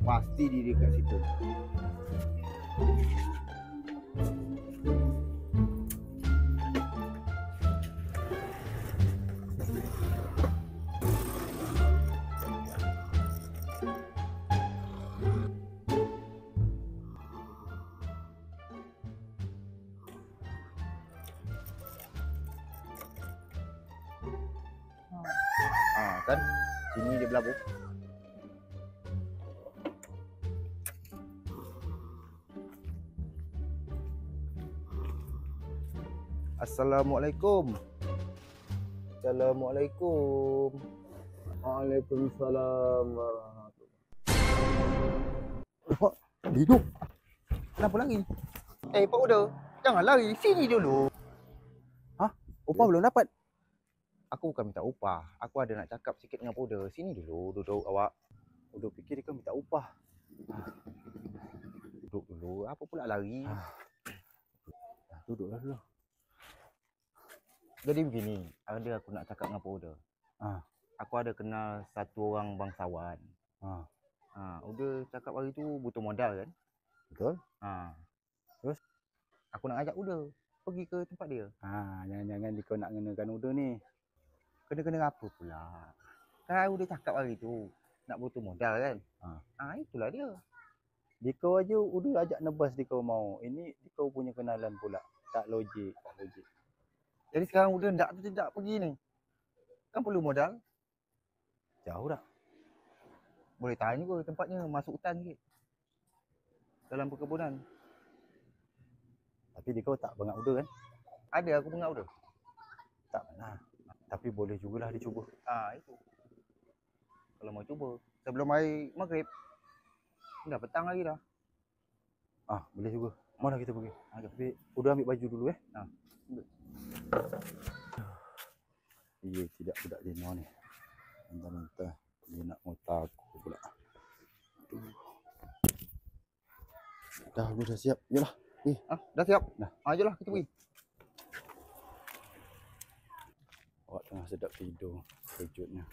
pasti dia dekat situ. Kan sini dia berlabuh. Assalamualaikum. Assalamualaikum. Waalaikumsalam. Pak, hidup. Kenapa lari? Pak Uda, jangan lari. Sini dulu. Hah? Upah belum dapat? Aku bukan minta upah. Aku ada nak cakap sikit dengan Pak Uda. Sini dulu, duduk awak. Uda fikir dia kan minta upah. Duduk dulu. Apa pula lari? Duduklah dulu. Jadi begini, ada aku nak cakap dengan Pak Uda. Aku ada kenal satu orang bangsawan. Uda cakap hari tu butuh modal kan? Betul? Terus aku nak ajak Uda pergi ke tempat dia. Jangan-jangan kau nak kenakan Uda ni. Kena-kena apa pula? Kan Uda cakap hari tu nak butuh modal kan? Itulah dia. Dikau aja Uda ajak nebas dikau mau. Ini dikau punya kenalan pula. Tak logik. Jadi sekarang Uda tidak pergi ni. Kan perlu modal. Jauh dah. Boleh tanya ke tempatnya, masuk hutan sikit. Dalam perkebunan. Tapi dikau tak bengak Uda kan? Ada aku bengak Uda. Tak pernah. Tapi boleh jugalah dicuba. Itu. Kalau mau cuba. Sebelum hari maghrib. Dah petang lagi dah. Boleh juga. Mana kita pergi? Tapi Uda ambil baju dulu Iya, tidak budak Dino ni. Mentah-mentah dia nak ngotak aku pula. Dah, aku dah siap. Yalah. Dah siap? Dah. Ayolah kita pergi. Awak tengah sedap tidur. Kejutnya.